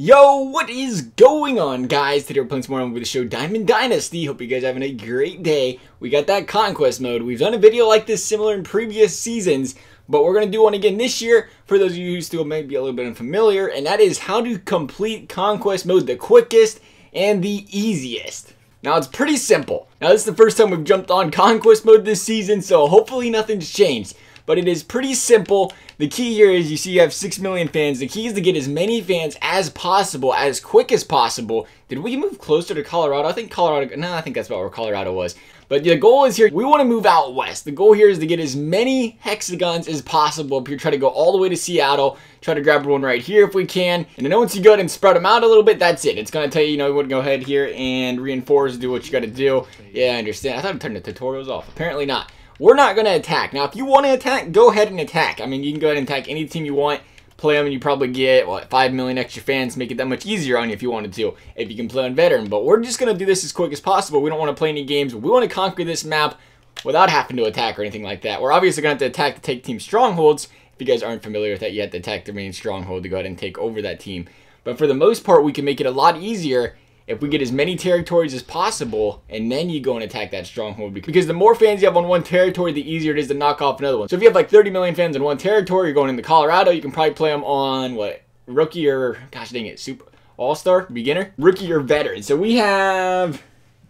Yo, what is going on, guys? Today we're playing some more with the show Diamond Dynasty. Hope you guys are having a great day. We got that Conquest mode. We've done a video like this similar in previous seasons, but we're going to do one again this year for those of you who still may be a little bit unfamiliar, and that is how to complete Conquest mode the quickest and the easiest. Now, it's pretty simple. Now, this is the first time we've jumped on Conquest mode this season, so hopefully nothing's changed. But it is pretty simple. The key here is, you see you have 6 million fans. The key is to get as many fans as possible, as quick as possible. Did we move closer to Colorado? I think Colorado, no, I think that's about where Colorado was. But the goal is here, we want to move out west. The goal here is to get as many hexagons as possible up here. Try to go all the way to Seattle. Try to grab one right here if we can. And then once you go ahead and spread them out a little bit, that's it. It's going to tell you, you want to go ahead here and reinforce, do what you got to do. Yeah, I understand. I thought I turned the tutorials off. Apparently not. We're not going to attack. Now, if you want to attack, go ahead and attack. I mean, you can go ahead and attack any team you want. Play them and you probably get, what, 5 million extra fans. Make it that much easier on you if you wanted to. If you can play on veteran. But we're just going to do this as quick as possible. We don't want to play any games. We want to conquer this map without having to attack or anything like that. We're obviously going to have to attack to take team strongholds. If you guys aren't familiar with that, you have to attack the main stronghold to go ahead and take over that team. But for the most part, we can make it a lot easier if we get as many territories as possible, and then you go and attack that stronghold. Because the more fans you have on one territory, the easier it is to knock off another one. So if you have like 30 million fans in one territory, you're going into Colorado, you can probably play them on, what, rookie or, gosh dang it, super, all-star, beginner, rookie or veteran. So we have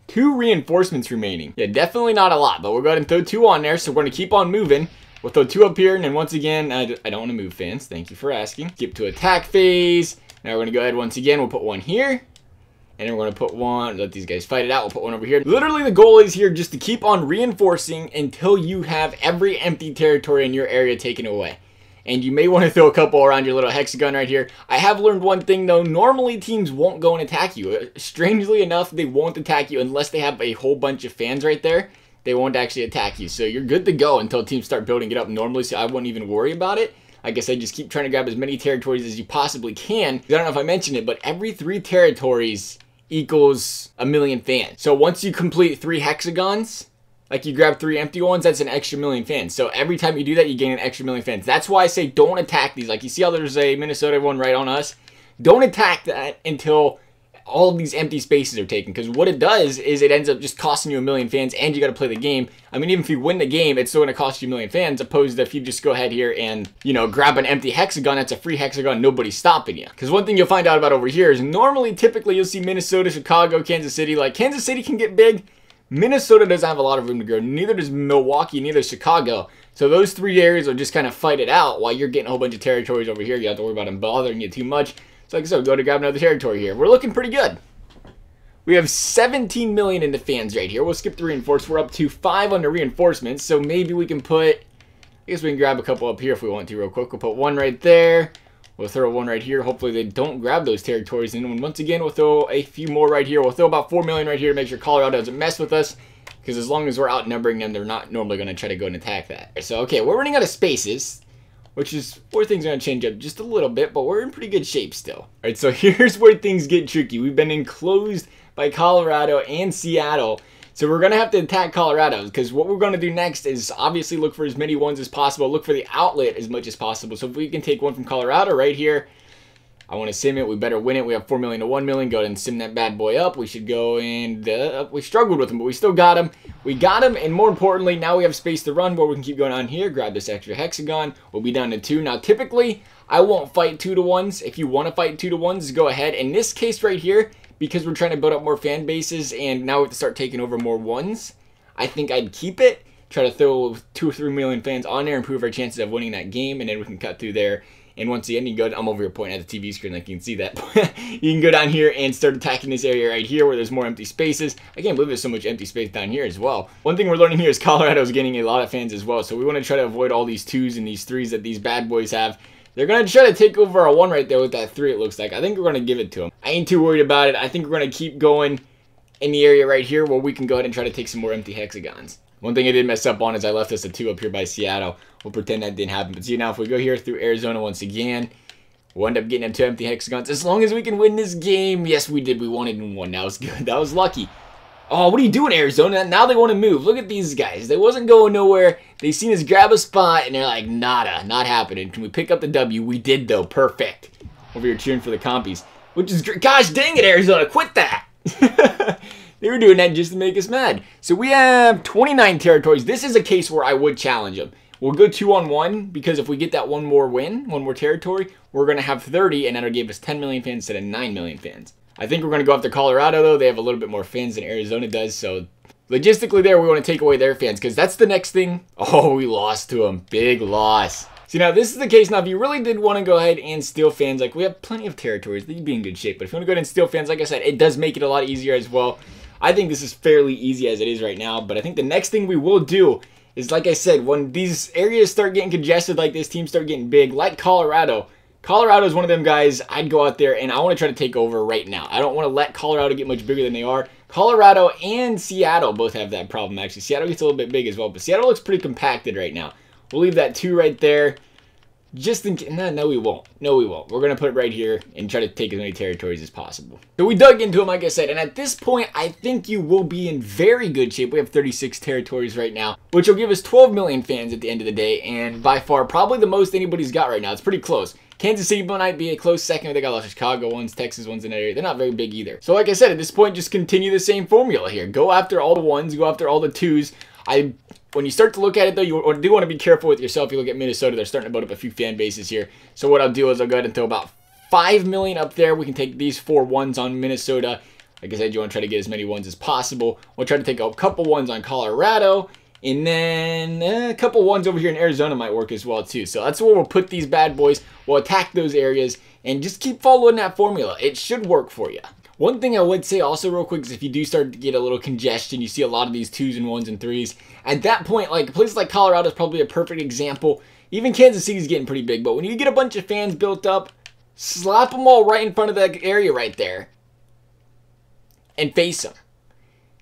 2 reinforcements remaining. Yeah, definitely not a lot, but we'll go ahead and throw 2 on there, so we're going to keep on moving. We'll throw 2 up here, and then once again, I don't want to move, fans. Thank you for asking. Skip to attack phase. Now we're going to go ahead once again, we'll put 1 here. And then we're going to put 1, let these guys fight it out. We'll put 1 over here. Literally, the goal is here just to keep on reinforcing until you have every empty territory in your area taken away. And you may want to throw a couple around your little hexagon right here. I have learned one thing, though. Normally, teams won't go and attack you. Strangely enough, they won't attack you unless they have a whole bunch of fans right there. They won't actually attack you. So you're good to go until teams start building it up normally, so I wouldn't even worry about it. Like I said, just keep trying to grab as many territories as you possibly can. I don't know if I mentioned it, but every 3 territories equals 1 million fans. So once you complete 3 hexagons, like you grab 3 empty ones, that's an extra 1 million fans. So every time you do that, you gain an extra 1 million fans. That's why I say don't attack these. Like you see how there's a Minnesota one right on us? Don't attack that until all of these empty spaces are taken, because what it does is it ends up just costing you 1 million fans, and you got to play the game. I mean, even if you win the game, it's still going to cost you 1 million fans, opposed to if you just go ahead here and, grab an empty hexagon. That's a free hexagon, nobody's stopping you. Because one thing you'll find out about over here is normally, typically, you'll see Minnesota, Chicago, Kansas City. Like, Kansas City can get big. Minnesota doesn't have a lot of room to grow. Neither does Milwaukee, neither does Chicago. So those 3 areas will just kind of fight it out while you're getting a whole bunch of territories over here. You have to worry about them bothering you too much. So like I said, go to grab another territory here. We're looking pretty good. We have 17 million in the fans right here. We'll skip the reinforce. We're up to 5 on the reinforcements. So maybe we can put, I guess we can grab a couple up here if we want to real quick. We'll put 1 right there. We'll throw 1 right here. Hopefully they don't grab those territories. And once again, we'll throw a few more right here. We'll throw about 4 million right here to make sure Colorado doesn't mess with us. Because as long as we're outnumbering them, they're not normally going to try to go and attack that. So, okay, we're running out of spaces, which is where things are going to change up just a little bit, but we're in pretty good shape still. All right, so here's where things get tricky. We've been enclosed by Colorado and Seattle, so we're going to have to attack Colorado, because what we're going to do next is obviously look for as many ones as possible, look for the outlet as much as possible. So if we can take 1 from Colorado right here, I want to sim it. We better win it. We have 4 million to 1 million. Go ahead and sim that bad boy up. We should go and we struggled with him, but we still got him. We got him, and more importantly, now we have space to run where we can keep going on here. Grab this extra hexagon. We'll be down to 2. Now, typically, I won't fight 2 to 1s. If you want to fight 2 to 1s, go ahead. In this case right here, because we're trying to build up more fan bases, and now we have to start taking over more 1s, I think I'd keep it. Try to throw 2 or 3 million fans on there, improve our chances of winning that game, and then we can cut through there. And once again, you can go, I'm over here pointing at the TV screen like you can see that. You can go down here and start attacking this area right here where there's more empty spaces. I can't believe there's so much empty space down here as well. One thing we're learning here is Colorado is getting a lot of fans as well. So we want to try to avoid all these 2s and these 3s that these bad boys have. They're going to try to take over a 1 right there with that 3, it looks like. I think we're going to give it to them. I ain't too worried about it. I think we're going to keep going in the area right here where we can go ahead and try to take some more empty hexagons. One thing I did mess up on is I left us a 2 up here by Seattle. We'll pretend that didn't happen. But see, now if we go here through Arizona once again, we'll end up getting them 2 empty hexagons. As long as we can win this game. Yes, we did. We won it in 1. That was good. That was lucky. Oh, what are you doing, Arizona? Now they want to move. Look at these guys. They wasn't going nowhere. They seen us grab a spot, and they're like, nada, not happening. Can we pick up the W? We did, though. Perfect. Over here cheering for the compies. which is great. Gosh dang it, Arizona, quit that. They were doing that just to make us mad. So we have 29 territories. This is a case where I would challenge them. We'll go 2-on-1 because if we get that one more win, one more territory, we're going to have 30, and that'll give us 10 million fans instead of 9 million fans. I think we're going to go after Colorado, though. They have a little bit more fans than Arizona does, so logistically there, we want to take away their fans because that's the next thing. Oh, we lost to them. Big loss. See, now this is the case. Now, if you really did want to go ahead and steal fans, like we have plenty of territories, they'd be in good shape. But if you want to go ahead and steal fans, like I said, it does make it a lot easier as well. I think this is fairly easy as it is right now, but I think the next thing we will do is, like I said, when these areas start getting congested like this, teams start getting big, like Colorado. Colorado is one of them guys I'd go out there and I want to try to take over right now. I don't want to let Colorado get much bigger than they are. Colorado and Seattle both have that problem, actually. Seattle gets a little bit big as well, but Seattle looks pretty compacted right now. We'll leave that 2 right there. Just in case, no, we won't. No, we won't. We're going to put it right here and try to take as many territories as possible. So we dug into them, like I said, and at this point, I think you will be in very good shape. We have 36 territories right now, which will give us 12 million fans at the end of the day, and by far, probably the most anybody's got right now. It's pretty close. Kansas City might be a close second. They got a lot of Chicago ones, Texas ones in that area. They're not very big either. So like I said, at this point, just continue the same formula here. Go after all the ones, go after all the twos. When you start to look at it, though, you do want to be careful with yourself. You look at Minnesota, they're starting to build up a few fan bases here. So what I'll do is I'll go ahead and throw about 5 million up there. We can take these 4 ones on Minnesota. Like I said, you want to try to get as many ones as possible. We'll try to take a couple ones on Colorado. And then a couple ones over here in Arizona might work as well, too. So that's where we'll put these bad boys. We'll attack those areas and just keep following that formula. It should work for you. One thing I would say also real quick is if you do start to get a little congestion, you see a lot of these 2s and 1s and 3s. At that point, like places like Colorado is probably a perfect example. Even Kansas City's getting pretty big, but when you get a bunch of fans built up, slap them all right in front of that area right there and face them.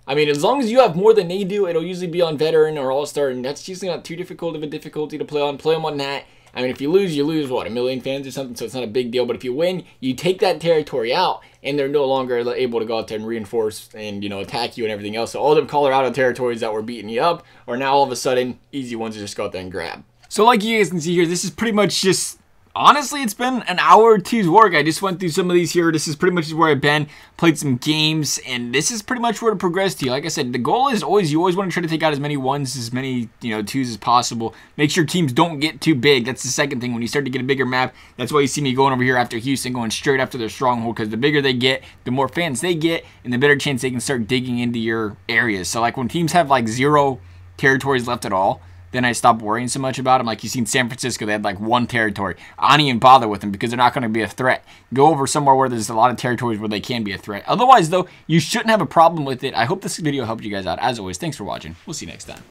I mean, as long as you have more than they do, it'll usually be on veteran or all-star, and that's usually not too difficult of a difficulty to play on. Play them on that. I mean, if you lose, what, 1 million fans or something, so it's not a big deal. But if you win, you take that territory out, and they're no longer able to go out there and reinforce and, attack you and everything else. So all them Colorado territories that were beating you up are now all of a sudden easy ones to just go out there and grab. So like you guys can see here, this is pretty much just... Honestly, it's been an hour or two's work. I just went through some of these here. This is pretty much where I've been, played some games, and this is pretty much where to progress to. Like I said, the goal is always, you always want to try to take out as many 1s, as many, 2s as possible. Make sure teams don't get too big. That's the second thing. When you start to get a bigger map, that's why you see me going over here after Houston, going straight after their stronghold, because the bigger they get, the more fans they get, and the better chance they can start digging into your areas. So like when teams have like 0 territories left at all, then I stopped worrying so much about them. Like you've seen San Francisco, they had like 1 territory. I don't even bother with them because they're not going to be a threat. Go over somewhere where there's a lot of territories where they can be a threat. Otherwise, though, you shouldn't have a problem with it. I hope this video helped you guys out. As always, thanks for watching. We'll see you next time.